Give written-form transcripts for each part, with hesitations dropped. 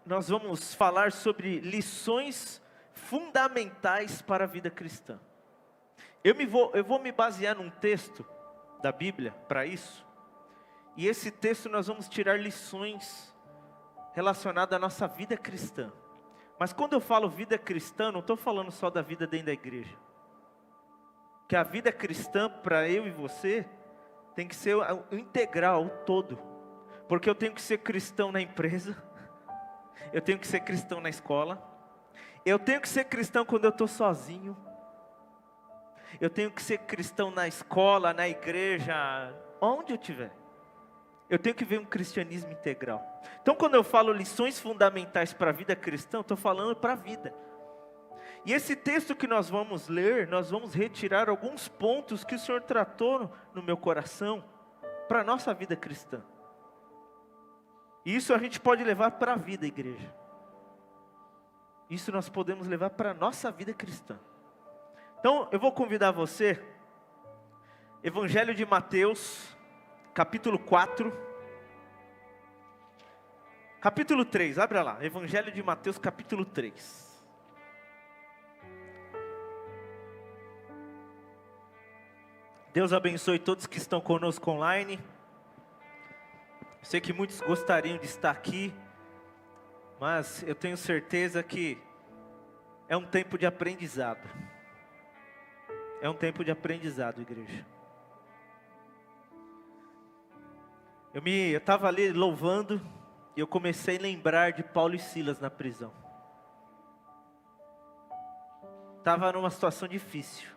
nós vamos falar sobre lições fundamentais para a vida cristã. Eu vou me basear num texto da Bíblia para isso. E esse texto nós vamos tirar lições relacionadas à nossa vida cristã. Mas quando eu falo vida cristã, não estou falando só da vida dentro da igreja. Que a vida cristã para eu e você tem que ser o integral, o todo. Porque eu tenho que ser cristão na empresa. Eu tenho que ser cristão na escola. Eu tenho que ser cristão quando eu estou sozinho. Eu tenho que ser cristão na escola, na igreja, onde eu estiver. Eu tenho que ver um cristianismo integral. Então quando eu falo lições fundamentais para a vida cristã, eu estou falando para a vida. E esse texto que nós vamos ler, nós vamos retirar alguns pontos que o Senhor tratou no meu coração, para a nossa vida cristã. E isso a gente pode levar para a vida, igreja. Isso nós podemos levar para a nossa vida cristã. Então eu vou convidar você, Evangelho de Mateus, capítulo 4, capítulo 3, abre lá, Evangelho de Mateus, capítulo 3. Deus abençoe todos que estão conosco online. Sei que muitos gostariam de estar aqui, mas eu tenho certeza que é um tempo de aprendizado. É um tempo de aprendizado, igreja. Eu estava ali louvando e eu comecei a lembrar de Paulo e Silas na prisão. Estava numa situação difícil,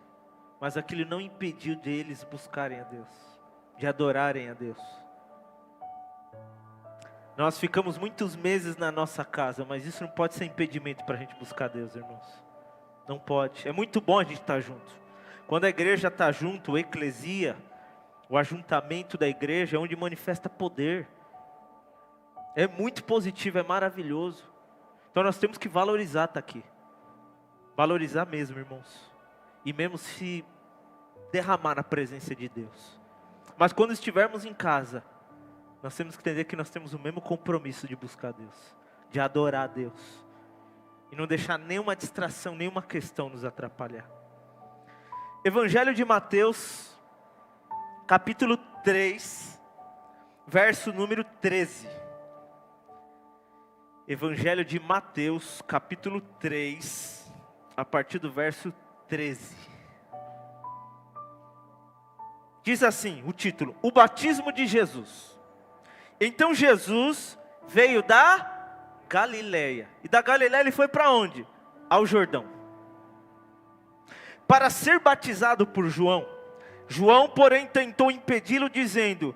mas aquilo não impediu deles buscarem a Deus, de adorarem a Deus. Nós ficamos muitos meses na nossa casa, mas isso não pode ser impedimento para a gente buscar Deus, irmãos. Não pode. É muito bom a gente estar junto. Quando a igreja está junto, a eclesia, o ajuntamento da igreja é onde manifesta poder. É muito positivo, é maravilhoso. Então nós temos que valorizar estar aqui. Valorizar mesmo, irmãos. E mesmo se derramar na presença de Deus. Mas quando estivermos em casa, nós temos que entender que nós temos o mesmo compromisso de buscar Deus, de adorar a Deus, e não deixar nenhuma distração, nenhuma questão nos atrapalhar. Evangelho de Mateus, capítulo 3, verso número 13. Evangelho de Mateus, capítulo 3, a partir do verso 13. Diz assim, o título: O batismo de Jesus. Então Jesus veio da Galileia. E da Galileia ele foi para onde? Ao Jordão. Para ser batizado por João. João, porém, tentou impedi-lo, dizendo: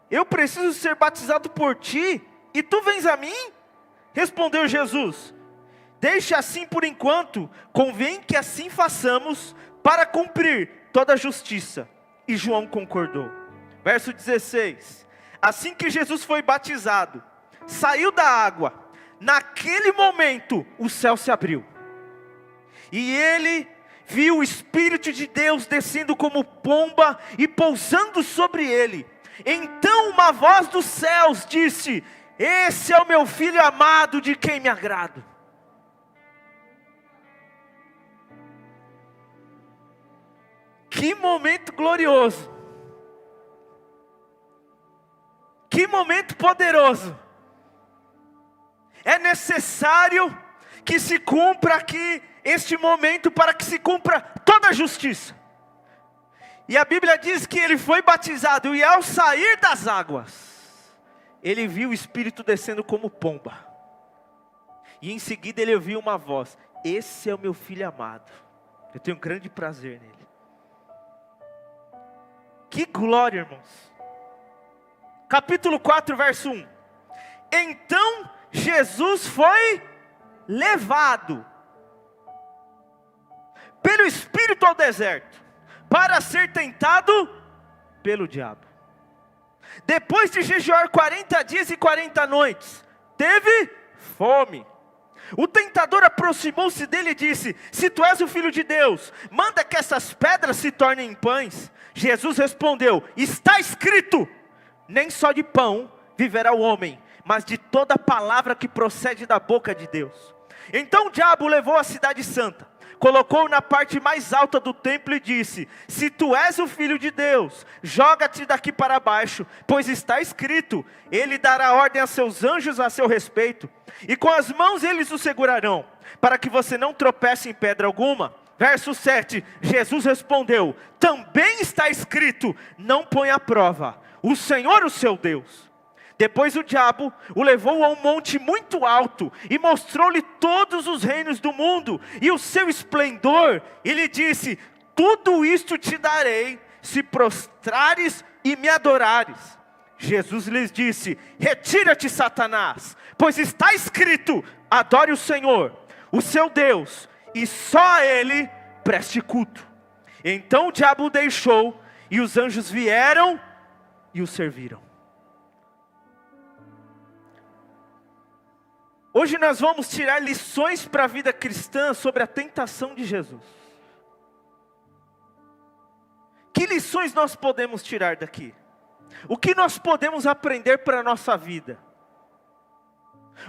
Eu preciso ser batizado por ti, e tu vens a mim? Respondeu Jesus: Deixe assim por enquanto, convém que assim façamos, para cumprir toda a justiça. E João concordou. Verso 16. Assim que Jesus foi batizado, saiu da água, naquele momento o céu se abriu. E ele viu o Espírito de Deus descendo como pomba e pousando sobre ele. Então uma voz dos céus disse: Esse é o meu filho amado, de quem me agrado. Que momento glorioso. Que momento poderoso. É necessário que se cumpra aqui este momento para que se cumpra toda a justiça. E a Bíblia diz que ele foi batizado e ao sair das águas, ele viu o Espírito descendo como pomba. E em seguida ele ouviu uma voz: Esse é o meu filho amado. Eu tenho grande prazer nele. Que glória, irmãos. Capítulo 4, verso 1. Então Jesus foi levado pelo Espírito ao deserto, para ser tentado pelo diabo. Depois de jejuar 40 dias e 40 noites, teve fome. O tentador aproximou-se dele e disse: Se tu és o Filho de Deus, manda que essas pedras se tornem em pães. Jesus respondeu: Está escrito: Nem só de pão viverá o homem, mas de toda palavra que procede da boca de Deus. Então o diabo levou a cidade santa, colocou-o na parte mais alta do templo e disse: se tu és o filho de Deus, joga-te daqui para baixo, pois está escrito: ele dará ordem a seus anjos a seu respeito, e com as mãos eles o segurarão, para que você não tropece em pedra alguma. Verso 7, Jesus respondeu: também está escrito: não ponha à prova o Senhor o seu Deus. Depois o diabo o levou a um monte muito alto, e mostrou-lhe todos os reinos do mundo, e o seu esplendor, e lhe disse: tudo isto te darei, se prostrares e me adorares. Jesus lhes disse: retira-te, Satanás, pois está escrito: adore o Senhor, o seu Deus, e só a Ele preste culto. Então o diabo o deixou, e os anjos vieram e o serviram. Hoje nós vamos tirar lições para a vida cristã sobre a tentação de Jesus. Que lições nós podemos tirar daqui? O que nós podemos aprender para a nossa vida?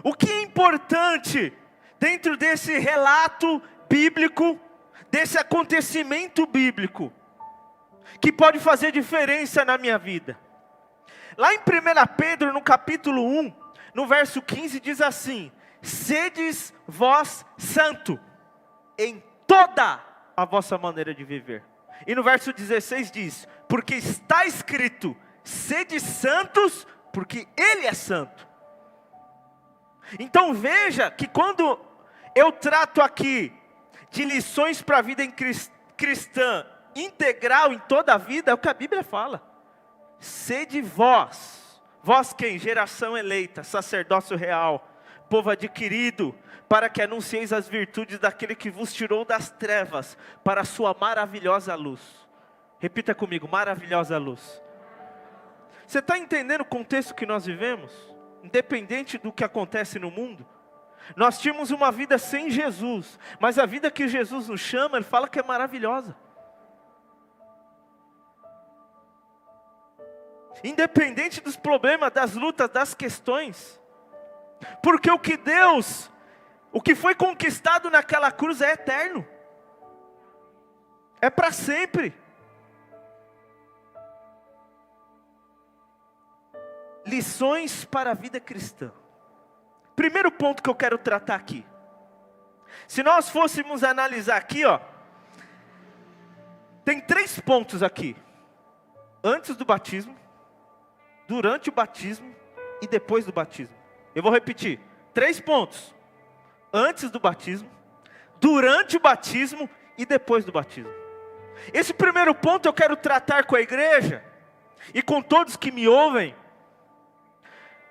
O que é importante dentro desse relato bíblico, desse acontecimento bíblico, que pode fazer diferença na minha vida? Lá em 1 Pedro, no capítulo 1, no verso 15 diz assim: sedes vós santo em toda a vossa maneira de viver. E no verso 16 diz: porque está escrito: sede santos, porque Ele é santo. Então veja que quando eu trato aqui de lições para a vida cristã integral em toda a vida, é o que a Bíblia fala. Sede vós. Vós quem? Geração eleita, sacerdócio real, povo adquirido, para que anuncieis as virtudes daquele que vos tirou das trevas, para a sua maravilhosa luz. Repita comigo: maravilhosa luz. Você está entendendo o contexto que nós vivemos? Independente do que acontece no mundo, nós tínhamos uma vida sem Jesus, mas a vida que Jesus nos chama, Ele fala que é maravilhosa. Independente dos problemas, das lutas, das questões. Porque o que foi conquistado naquela cruz é eterno. É para sempre. Lições para a vida cristã. Primeiro ponto que eu quero tratar aqui. Se nós fôssemos analisar aqui, tem 3 pontos aqui. Antes do batismo, durante o batismo e depois do batismo. Eu vou repetir, 3 pontos. Antes do batismo, durante o batismo e depois do batismo. Esse primeiro ponto eu quero tratar com a igreja e com todos que me ouvem.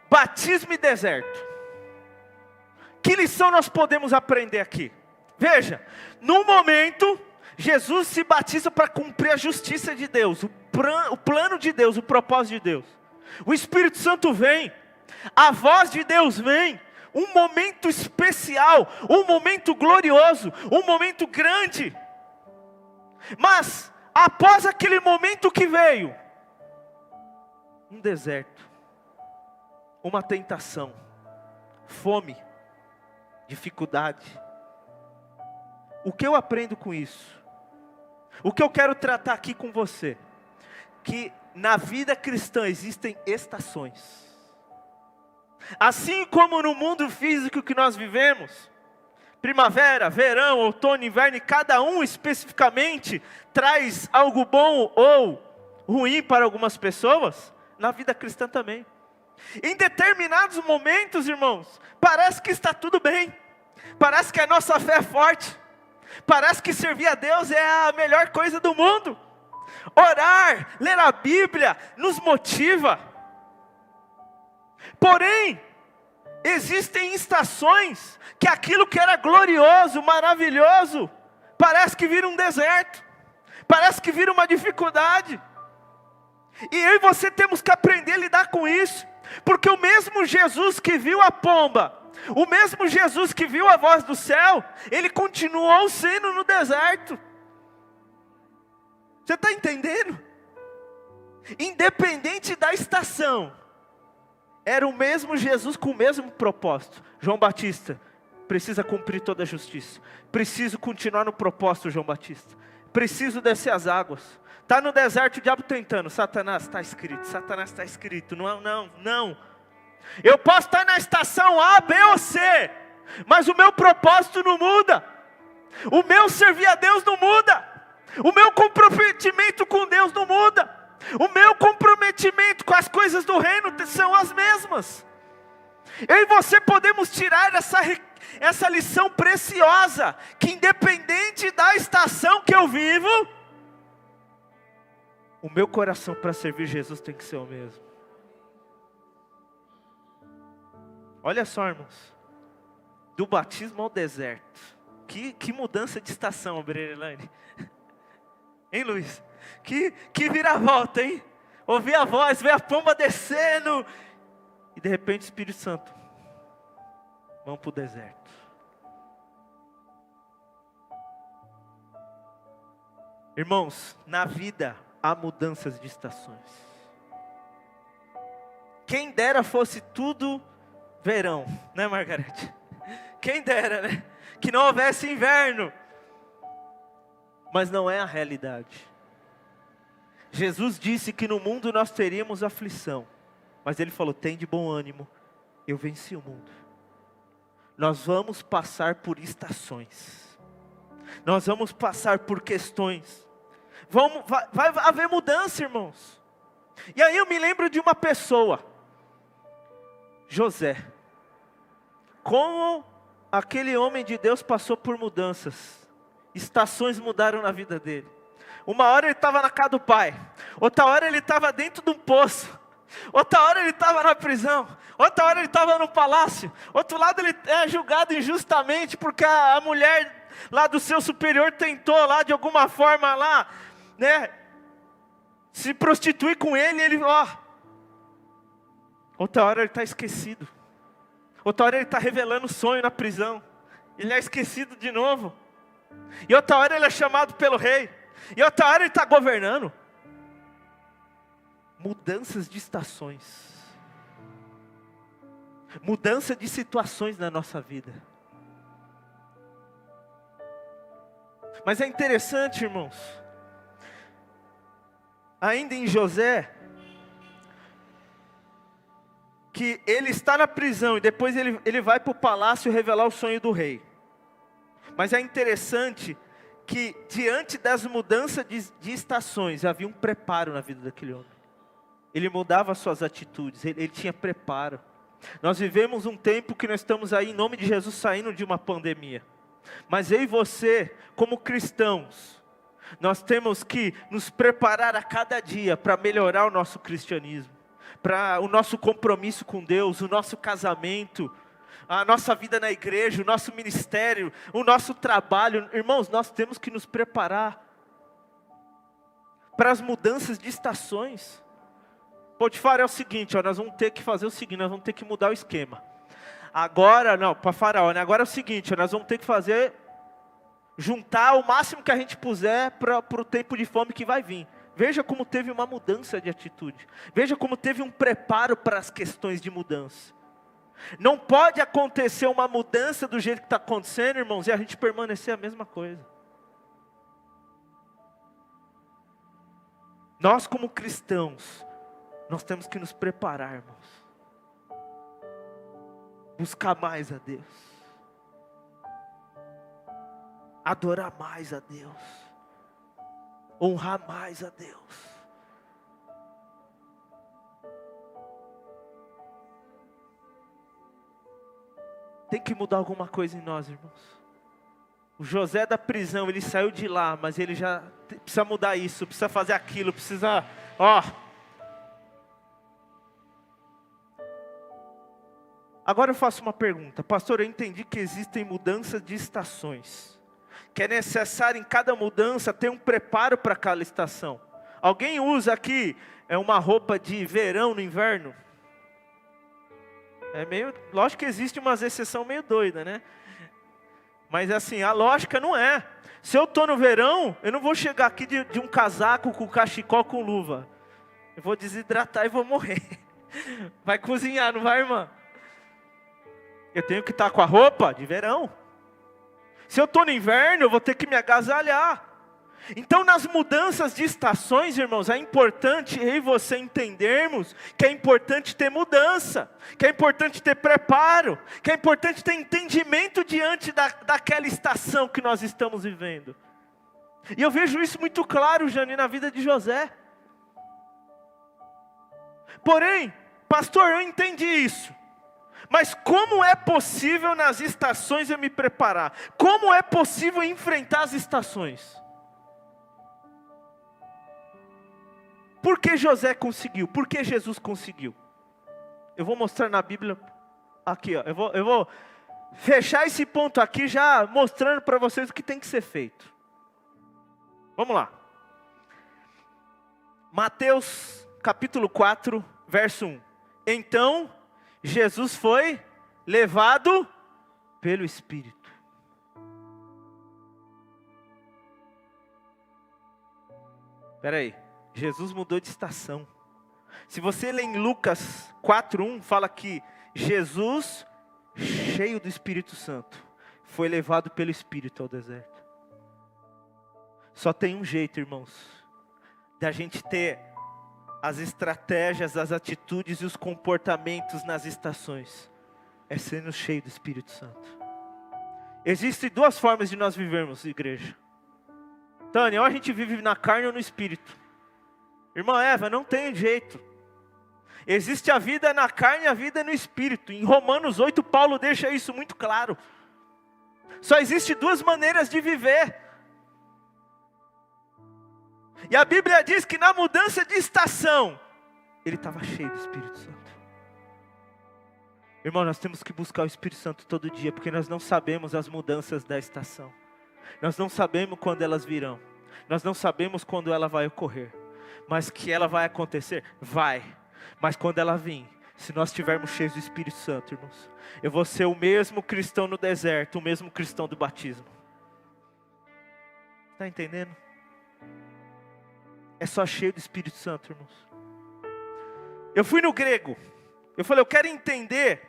Batismo e deserto. Que lição nós podemos aprender aqui? Veja, no momento, Jesus se batiza para cumprir a justiça de Deus, o plano de Deus, o propósito de Deus. O Espírito Santo vem, a voz de Deus vem, um momento especial, um momento glorioso, um momento grande. Mas, após aquele momento que veio, um deserto, uma tentação, fome, dificuldade. O que eu aprendo com isso? O que eu quero tratar aqui com você? Que na vida cristã existem estações. Assim como no mundo físico que nós vivemos, primavera, verão, outono, inverno, e cada um especificamente traz algo bom ou ruim para algumas pessoas, na vida cristã também. Em determinados momentos, irmãos, parece que está tudo bem, parece que a nossa fé é forte, parece que servir a Deus é a melhor coisa do mundo. Orar, ler a Bíblia nos motiva. Porém, existem estações que aquilo que era glorioso, maravilhoso, parece que vira um deserto, parece que vira uma dificuldade. E eu e você temos que aprender a lidar com isso, porque o mesmo Jesus que viu a pomba, o mesmo Jesus que viu a voz do céu, Ele continuou sendo no deserto. Você está entendendo? Independente da estação, Era o mesmo Jesus com o mesmo propósito. João Batista precisa cumprir toda a justiça. Preciso continuar no propósito, João Batista. Preciso descer as águas. Está no deserto, o diabo tentando. Satanás, está escrito. Satanás, está escrito. Não. Eu posso estar na estação A, B ou C, mas o meu propósito não muda. O meu servir a Deus não muda. O meu comprometimento com Deus não muda. O meu comprometimento com as coisas do reino são as mesmas. Eu e você podemos tirar essa lição preciosa, que independente da estação que eu vivo, o meu coração para servir Jesus tem que ser o mesmo. Olha só, irmãos, do batismo ao deserto, que mudança de estação, Brelane. Hein, Luiz? Que viravolta, hein? Ouvir a voz, ver a pomba descendo, e de repente o Espírito Santo, vamos para o deserto. Irmãos, na vida há mudanças de estações. Quem dera fosse tudo verão, né, Margarete? Quem dera, né? Que não houvesse inverno. Mas não é a realidade. Jesus disse que no mundo nós teríamos aflição. Mas Ele falou, tem de bom ânimo, eu venci o mundo. Nós vamos passar por estações. Nós vamos passar por questões. Vai haver mudança, irmãos. E aí eu me lembro de uma pessoa, José. Como aquele homem de Deus passou por mudanças. Estações mudaram na vida dele. Uma hora ele estava na casa do pai. Outra hora ele estava dentro de um poço. Outra hora ele estava na prisão. Outra hora ele estava no palácio. Outro lado ele é julgado injustamente porque a mulher lá do seu superior tentou lá de alguma forma lá, né, se prostituir com ele, outra hora ele está esquecido. Outra hora ele está revelando sonho na prisão. Ele é esquecido de novo. E outra hora ele é chamado pelo rei. E outra hora ele está governando. Mudanças de estações. Mudança de situações na nossa vida. Mas é interessante, irmãos. Ainda em José, que ele está na prisão e depois ele vai para o palácio revelar o sonho do rei. Mas é interessante que diante das mudanças de estações, havia um preparo na vida daquele homem. Ele mudava suas atitudes, ele tinha preparo. Nós vivemos um tempo que nós estamos aí, em nome de Jesus, saindo de uma pandemia. Mas eu e você, como cristãos, nós temos que nos preparar a cada dia para melhorar o nosso cristianismo, para o nosso compromisso com Deus, o nosso casamento, a nossa vida na igreja, o nosso ministério, o nosso trabalho. Irmãos, nós temos que nos preparar para as mudanças de estações. Potifar é o seguinte, nós vamos ter que fazer o seguinte, nós vamos ter que mudar o esquema. Agora, não, para Faraó, né? Agora é o seguinte, nós vamos ter que juntar o máximo que a gente puser para o tempo de fome que vai vir. Veja como teve uma mudança de atitude. Veja como teve um preparo para as questões de mudança. Não pode acontecer uma mudança do jeito que está acontecendo, irmãos, e a gente permanecer a mesma coisa. Nós como cristãos, nós temos que nos preparar, irmãos. Buscar mais a Deus. Adorar mais a Deus. Honrar mais a Deus. Tem que mudar alguma coisa em nós, irmãos. O José da prisão, ele saiu de lá, mas ele já precisa mudar isso, precisa fazer aquilo, precisa, Agora eu faço uma pergunta. Pastor, eu entendi que existem mudanças de estações. Que é necessário em cada mudança ter um preparo para cada estação. Alguém usa aqui uma roupa de verão no inverno? Lógico que existe umas exceções meio doidas, né? Mas assim, a lógica não é. Se eu estou no verão, eu não vou chegar aqui de um casaco com cachecol com luva. Eu vou desidratar e vou morrer. Vai cozinhar, não vai, irmã? Eu tenho que estar com a roupa de verão. Se eu estou no inverno, eu vou ter que me agasalhar. Então, nas mudanças de estações, irmãos, é importante eu e você entendermos que é importante ter mudança, que é importante ter preparo, que é importante ter entendimento diante daquela estação que nós estamos vivendo. E eu vejo isso muito claro, Jane, na vida de José. Porém, pastor, eu entendi isso. Mas como é possível nas estações eu me preparar? Como é possível enfrentar as estações? Por que José conseguiu? Por que Jesus conseguiu? Eu vou mostrar na Bíblia, aqui ó, eu vou fechar esse ponto aqui já mostrando para vocês o que tem que ser feito. Vamos lá. Mateus capítulo 4, verso 1. Então, Jesus foi levado pelo Espírito. Espera aí. Jesus mudou de estação. Se você ler em Lucas 4:1, fala que Jesus, cheio do Espírito Santo, foi levado pelo Espírito ao deserto. Só tem um jeito, irmãos, da gente ter as estratégias, as atitudes e os comportamentos nas estações. É sendo cheio do Espírito Santo. Existem duas formas de nós vivermos, igreja. Tânia, ou a gente vive na carne ou no Espírito. Irmã Eva, não tem jeito. Existe a vida na carne e a vida no Espírito. Em Romanos 8, Paulo deixa isso muito claro. Só existe duas maneiras de viver. E a Bíblia diz que na mudança de estação, ele estava cheio do Espírito Santo. Irmão, nós temos que buscar o Espírito Santo todo dia, porque nós não sabemos as mudanças da estação. Nós não sabemos quando elas virão. Nós não sabemos quando ela vai ocorrer. Mas que ela vai acontecer? Vai. Mas quando ela vir, se nós estivermos cheios do Espírito Santo, irmãos, eu vou ser o mesmo cristão no deserto, o mesmo cristão do batismo. Está entendendo? É só cheio do Espírito Santo, irmãos. Eu fui no grego. Eu falei, eu quero entender.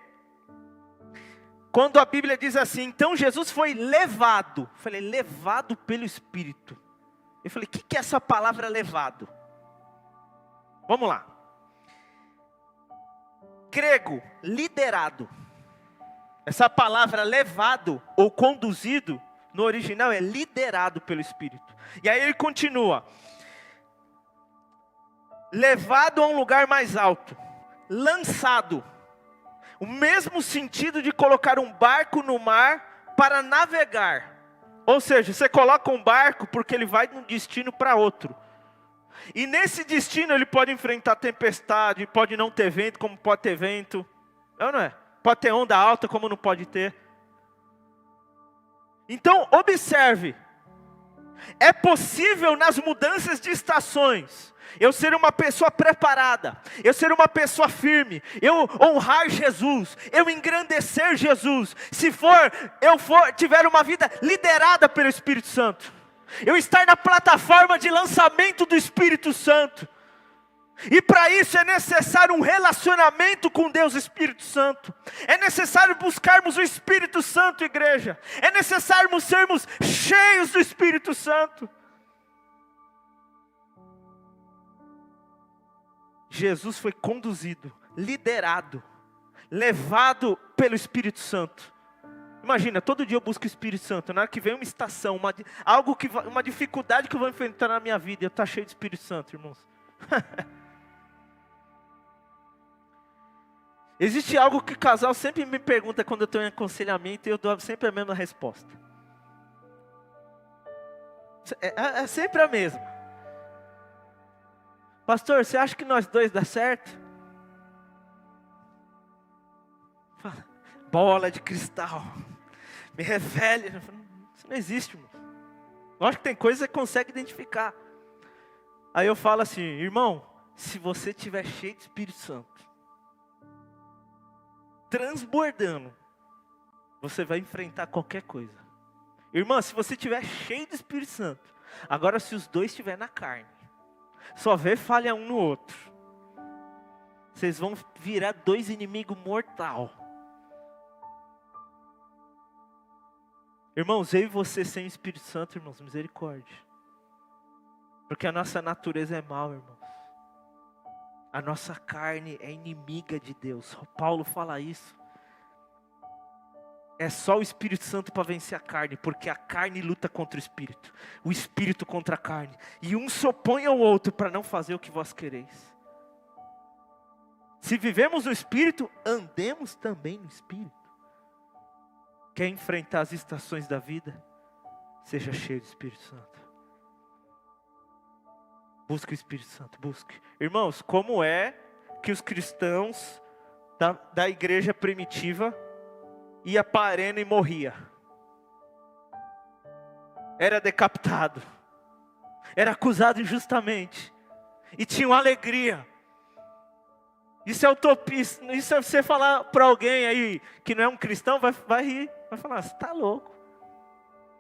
Quando a Bíblia diz assim, então Jesus foi levado. Eu falei, levado pelo Espírito. Eu falei, o que é essa palavra levado? Vamos lá. Grego, liderado. Essa palavra levado ou conduzido, no original é liderado pelo Espírito. E aí ele continua. Levado a um lugar mais alto. Lançado. O mesmo sentido de colocar um barco no mar para navegar. Ou seja, você coloca um barco porque ele vai de um destino para outro. E nesse destino ele pode enfrentar tempestade, pode não ter vento como pode ter vento. Não é? Pode ter onda alta como não pode ter. Então observe. É possível nas mudanças de estações, eu ser uma pessoa preparada, eu ser uma pessoa firme, eu honrar Jesus, eu engrandecer Jesus, se tiver uma vida liderada pelo Espírito Santo, eu estar na plataforma de lançamento do Espírito Santo, e para isso é necessário um relacionamento com Deus Espírito Santo, é necessário buscarmos o Espírito Santo, igreja, é necessário sermos cheios do Espírito Santo. Jesus foi conduzido, liderado, levado pelo Espírito Santo. Imagina, todo dia eu busco o Espírito Santo, na hora que vem uma estação, uma dificuldade que eu vou enfrentar na minha vida, eu estou cheio de Espírito Santo, irmãos. Existe algo que o casal sempre me pergunta quando eu estou em aconselhamento, e eu dou sempre a mesma resposta. É sempre a mesma. Pastor, você acha que nós dois dá certo? Fala, bola de cristal, me revele. Isso não existe, irmão. Lógico que tem coisas que você consegue identificar. Aí eu falo assim, irmão, se você estiver cheio de Espírito Santo, transbordando, você vai enfrentar qualquer coisa. Irmã, se você estiver cheio do Espírito Santo, agora se os dois estiverem na carne, só vê falha um no outro. vocês vão virar dois inimigos mortal. Irmãos, eu e você sem o Espírito Santo, irmãos, misericórdia. Porque a nossa natureza é mal, irmãos. A nossa carne é inimiga de Deus. O Paulo fala isso. É só o Espírito Santo para vencer a carne, porque a carne luta contra o Espírito contra a carne. E um se opõe ao outro para não fazer o que vós quereis. Se vivemos no Espírito, andemos também no Espírito. Quer enfrentar as estações da vida? Seja cheio do Espírito Santo. Busque o Espírito Santo, busque. Irmãos, como é que os cristãos da igreja primitiva ia para a arena e morria? Era decapitado. Era acusado injustamente. E tinha uma alegria. Isso é utopista. Isso é você falar para alguém aí que não é um cristão, vai rir. Vai falar, você está louco.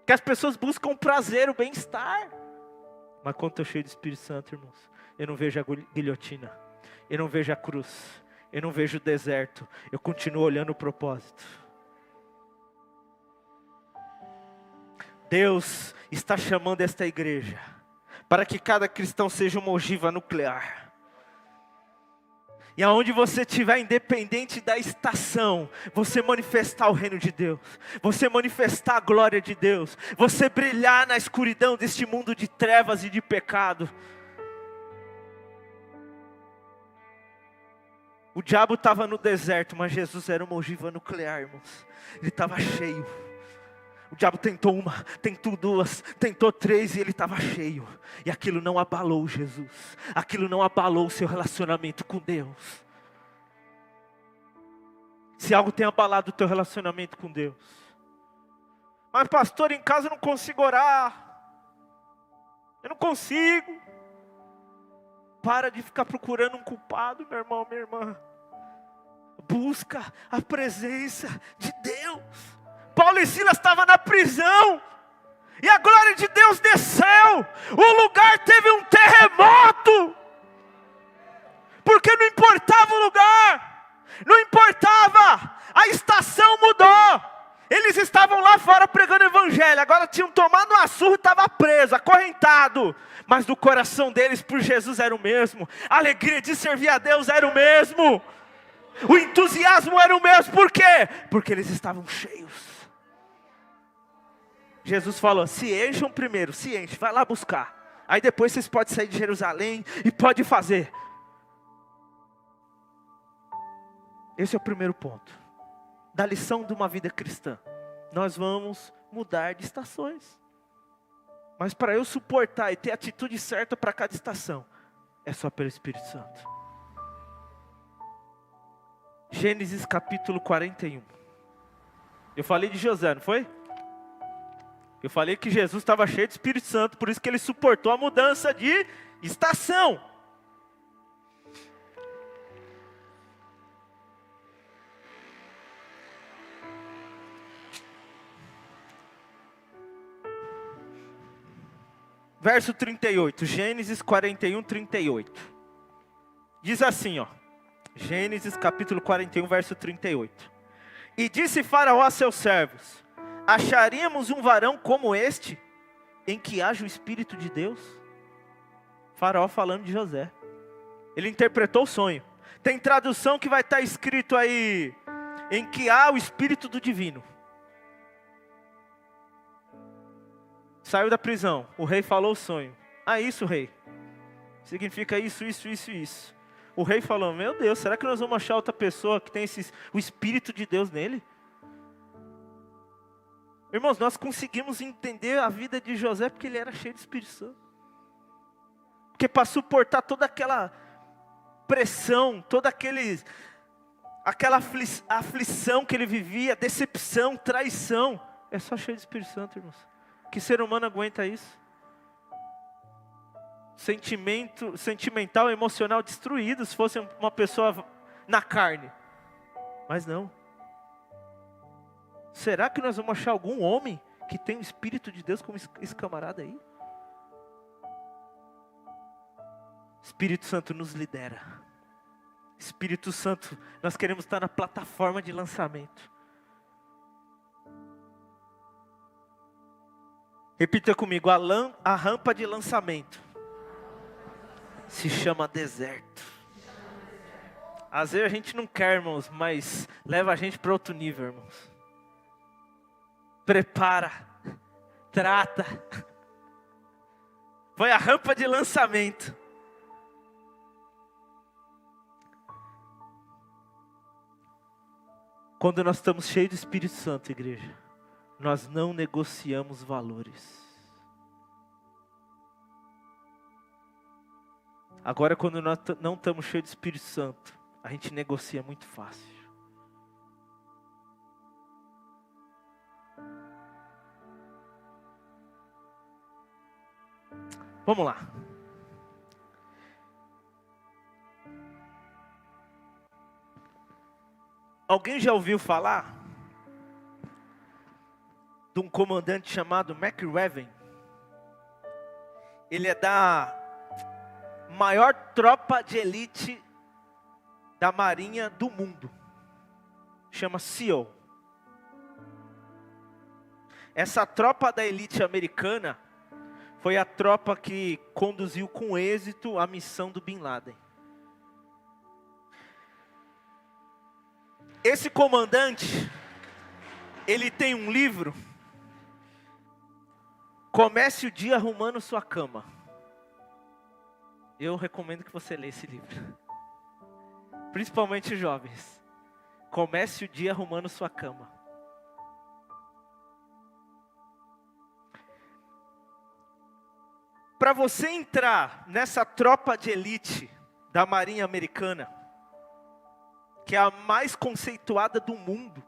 Que as pessoas buscam prazer, o bem-estar. Mas quando estou cheio do Espírito Santo, irmãos, eu não vejo a guilhotina. Eu não vejo a cruz. Eu não vejo o deserto. Eu continuo olhando o propósito. Deus está chamando esta igreja para que cada cristão seja uma ogiva nuclear. E aonde você estiver, independente da estação, você manifestar o reino de Deus, você manifestar a glória de Deus, você brilhar na escuridão deste mundo de trevas e de pecado. O diabo estava no deserto, mas Jesus era uma ogiva nuclear, irmãos. Ele estava cheio. O diabo tentou uma, tentou duas, tentou três e ele estava cheio. E aquilo não abalou Jesus. Aquilo não abalou o seu relacionamento com Deus. Se algo tem abalado o teu relacionamento com Deus. Mas pastor, em casa eu não consigo orar. Eu não consigo. Para de ficar procurando um culpado, meu irmão, minha irmã. Busca a presença de Deus. Paulo e Silas estavam na prisão, e a glória de Deus desceu, o lugar teve um terremoto, porque não importava o lugar, não importava, a estação mudou, eles estavam lá fora pregando o evangelho, agora tinham tomado uma surra e estavam presos, acorrentado, mas do coração deles por Jesus era o mesmo, a alegria de servir a Deus era o mesmo, o entusiasmo era o mesmo, por quê? Porque eles estavam cheios. Jesus falou, se encham primeiro, se enche, vai lá buscar. Aí depois vocês podem sair de Jerusalém e podem fazer. Esse é o primeiro ponto. Da lição de uma vida cristã. Nós vamos mudar de estações. Mas para eu suportar e ter a atitude certa para cada estação, é só pelo Espírito Santo. Gênesis capítulo 41. Eu falei de José, não foi? Eu falei que Jesus estava cheio de Espírito Santo, por isso que ele suportou a mudança de estação. Verso 38, Gênesis 41, 38. Diz assim, ó. Gênesis capítulo 41, verso 38. E disse Faraó a seus servos: acharíamos um varão como este, em que haja o Espírito de Deus? Faraó falando de José. Ele interpretou o sonho. Tem tradução que vai estar escrito aí, em que há o Espírito do Divino. Saiu da prisão, o rei falou o sonho. Ah, isso, rei. Significa isso, isso, isso, isso. O rei falou, meu Deus, será que nós vamos achar outra pessoa que tem o Espírito de Deus nele? Irmãos, nós conseguimos entender a vida de José porque ele era cheio de Espírito Santo. Porque para suportar toda aquela pressão, toda aquela aflição que ele vivia, decepção, traição, é só cheio de Espírito Santo, irmãos. Que ser humano aguenta isso? Sentimental, emocional destruído, se fosse uma pessoa na carne. Mas não. Será que nós vamos achar algum homem que tem o Espírito de Deus como esse camarada aí? Espírito Santo nos lidera. Espírito Santo, nós queremos estar na plataforma de lançamento. Repita comigo, a rampa de lançamento se chama deserto. Às vezes a gente não quer, irmãos, mas leva a gente para outro nível, irmãos. Prepara, trata. Foi a rampa de lançamento. Quando nós estamos cheios do Espírito Santo, igreja, nós não negociamos valores. Agora, quando nós não estamos cheios do Espírito Santo, a gente negocia muito fácil. Vamos lá. Alguém já ouviu falar de um comandante chamado McRaven? Ele é da maior tropa de elite da marinha do mundo. Chama SEAL. Essa tropa da elite americana foi a tropa que conduziu com êxito a missão do Bin Laden. Esse comandante, ele tem um livro, Comece o Dia Arrumando Sua Cama. Eu recomendo que você leia esse livro. Principalmente os jovens. Comece o dia arrumando sua cama. Para você entrar nessa tropa de elite da Marinha Americana, que é a mais conceituada do mundo,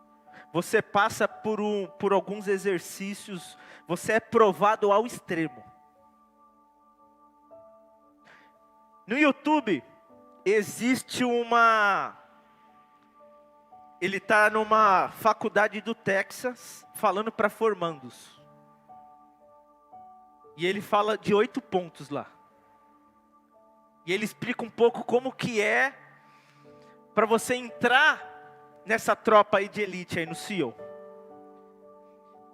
você passa por alguns exercícios, você é provado ao extremo. No YouTube, existe ele está numa faculdade do Texas, falando para formandos. E ele fala de 8 pontos lá. E ele explica um pouco como que é para você entrar nessa tropa aí de elite aí no SEAL.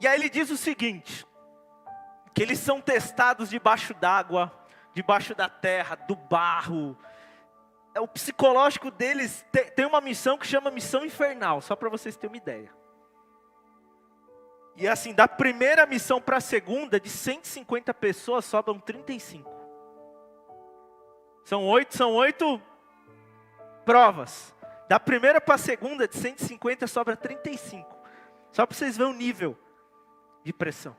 E aí ele diz o seguinte, que eles são testados debaixo d'água, debaixo da terra, do barro. O psicológico deles tem uma missão que chama missão infernal, só para vocês terem uma ideia. E assim, da primeira missão para a segunda, de 150 pessoas, sobram 35. São 8 provas. Da primeira para a segunda, de 150, sobra 35. Só para vocês verem o nível de pressão.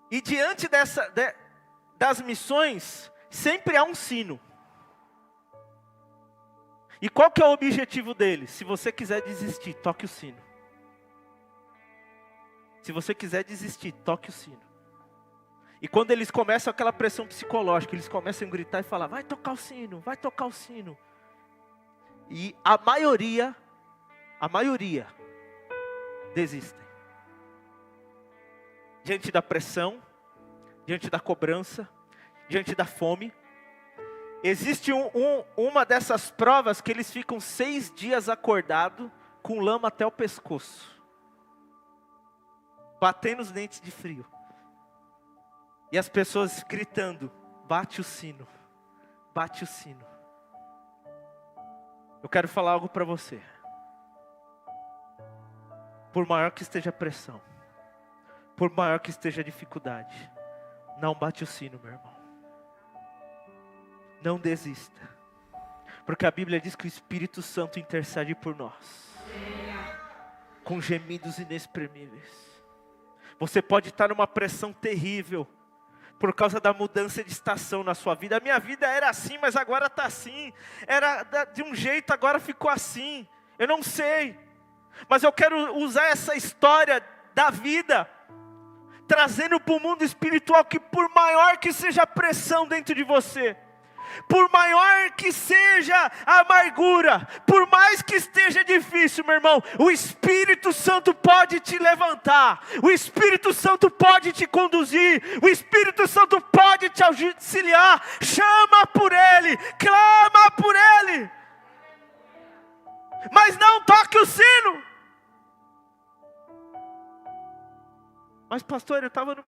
E diante das missões, sempre há um sino. E qual que é o objetivo dele? Se você quiser desistir, toque o sino. Se você quiser desistir, toque o sino. E quando eles começam aquela pressão psicológica, eles começam a gritar e falar, vai tocar o sino, vai tocar o sino. E a maioria desistem. Diante da pressão, diante da cobrança, diante da fome. Existe uma dessas provas que eles ficam 6 dias acordados, com lama até o pescoço. Batendo os dentes de frio. E as pessoas gritando, bate o sino, bate o sino. Eu quero falar algo para você. Por maior que esteja a pressão, por maior que esteja a dificuldade, não bate o sino, meu irmão. Não desista. Porque a Bíblia diz que o Espírito Santo intercede por nós. Com gemidos inexprimíveis. Você pode estar numa pressão terrível. Por causa da mudança de estação na sua vida. A minha vida era assim, mas agora está assim. Era de um jeito, agora ficou assim. Eu não sei. Mas eu quero usar essa história da vida, trazendo para o mundo espiritual que por maior que seja a pressão dentro de você, Por maior que seja a amargura, por mais que esteja difícil, meu irmão, o Espírito Santo pode te levantar, o Espírito Santo pode te conduzir, o Espírito Santo pode te auxiliar. Chama por Ele, clama por Ele, mas não toque o sino. Mas pastor, eu estava no